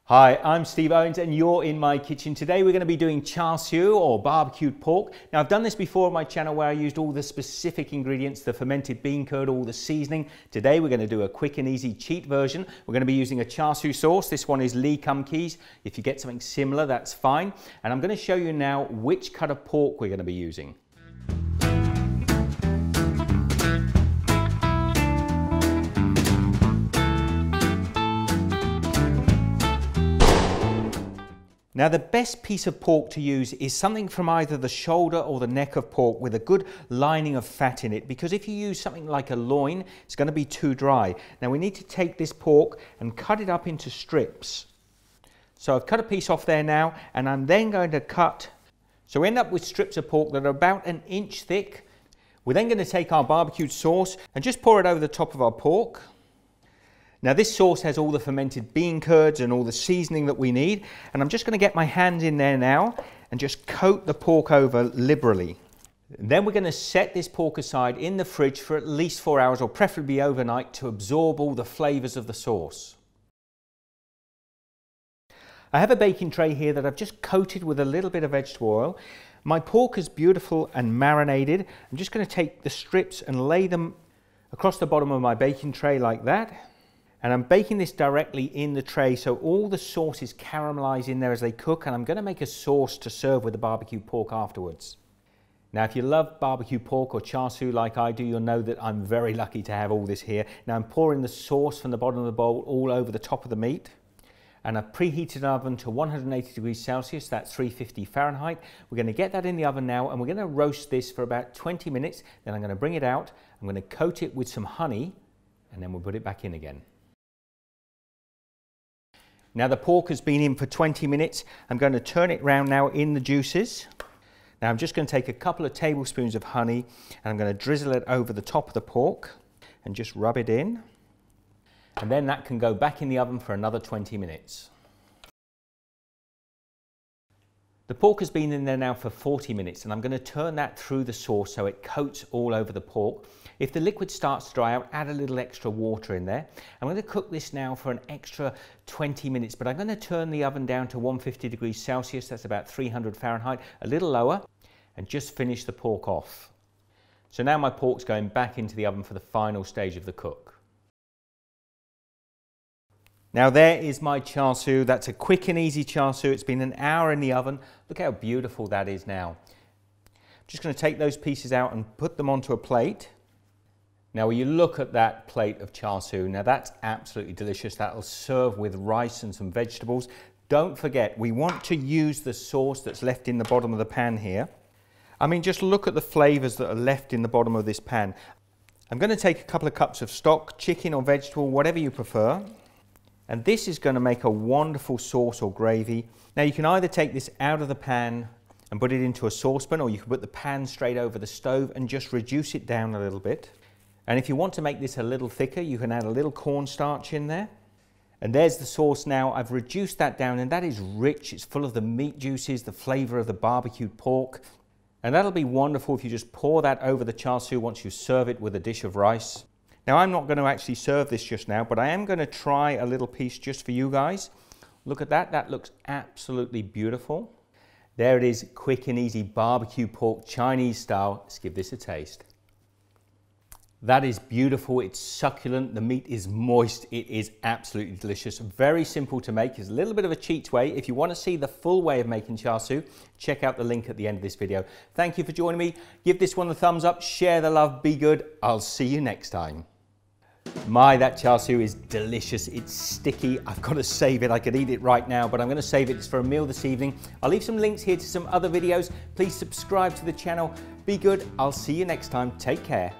Hi, I'm Steve Owens and you're in my kitchen. Today we're going to be doing char siu or barbecued pork. Now I've done this before on my channel where I used all the specific ingredients, the fermented bean curd, all the seasoning. Today we're going to do a quick and easy cheat version. We're going to be using a char siu sauce. This one is Lee Kum Kees. If you get something similar, that's fine. And I'm going to show you now which cut of pork we're going to be using. Now the best piece of pork to use is something from either the shoulder or the neck of pork with a good lining of fat in it, because if you use something like a loin, it's going to be too dry. Now we need to take this pork and cut it up into strips. So I've cut a piece off there now, and I'm then going to cut, so we end up with strips of pork that are about 1 inch thick. We're then going to take our barbecued sauce and just pour it over the top of our pork. Now this sauce has all the fermented bean curds and all the seasoning that we need, and I'm just going to get my hands in there now and just coat the pork over liberally. Then we're going to set this pork aside in the fridge for at least 4 hours, or preferably overnight, to absorb all the flavours of the sauce. I have a baking tray here that I've just coated with a little bit of vegetable oil. My pork is beautiful and marinated. I'm just going to take the strips and lay them across the bottom of my baking tray like that. And I'm baking this directly in the tray so all the sauce is caramelized in there as they cook, and I'm going to make a sauce to serve with the barbecue pork afterwards. Now if you love barbecue pork or char siu like I do, you'll know that I'm very lucky to have all this here. Now I'm pouring the sauce from the bottom of the bowl all over the top of the meat, and I've preheated an oven to 180 degrees Celsius, that's 350 Fahrenheit. We're going to get that in the oven now, and we're going to roast this for about 20 minutes. Then I'm going to bring it out, I'm going to coat it with some honey, and then we'll put it back in again. Now the pork has been in for 20 minutes. I'm going to turn it round now in the juices. Now I'm just going to take a couple of tablespoons of honey and I'm going to drizzle it over the top of the pork and just rub it in. And then that can go back in the oven for another 20 minutes. The pork has been in there now for 40 minutes, and I'm going to turn that through the sauce so it coats all over the pork. If the liquid starts to dry out, add a little extra water in there. I'm going to cook this now for an extra 20 minutes, but I'm going to turn the oven down to 150 degrees Celsius, that's about 300 Fahrenheit, a little lower, and just finish the pork off. So now my pork's going back into the oven for the final stage of the cook. Now there is my char siu. That's a quick and easy char siu. It's been an hour in the oven. Look how beautiful that is now. I'm just going to take those pieces out and put them onto a plate. Now when you look at that plate of char siu, now that's absolutely delicious. That'll serve with rice and some vegetables. Don't forget, we want to use the sauce that's left in the bottom of the pan here. I mean, just look at the flavours that are left in the bottom of this pan. I'm going to take a couple of cups of stock, chicken or vegetable, whatever you prefer. And this is going to make a wonderful sauce or gravy. Now you can either take this out of the pan and put it into a saucepan, or you can put the pan straight over the stove and just reduce it down a little bit. And if you want to make this a little thicker, you can add a little cornstarch in there. And there's the sauce now. I've reduced that down, and that is rich. It's full of the meat juices, the flavour of the barbecued pork. And that'll be wonderful if you just pour that over the char siu once you serve it with a dish of rice. Now I'm not going to actually serve this just now, but I am going to try a little piece just for you guys. Look at that, that looks absolutely beautiful. There it is, quick and easy barbecue pork, Chinese style. Let's give this a taste. That is beautiful, it's succulent, the meat is moist, it is absolutely delicious. Very simple to make, it's a little bit of a cheat way. If you want to see the full way of making char siu, check out the link at the end of this video. Thank you for joining me. Give this one a thumbs up, share the love, be good. I'll see you next time. My, that char siu is delicious. It's sticky. I've got to save it. I could eat it right now, but I'm going to save it for a meal this evening. I'll leave some links here to some other videos. Please subscribe to the channel. Be good. I'll see you next time. Take care.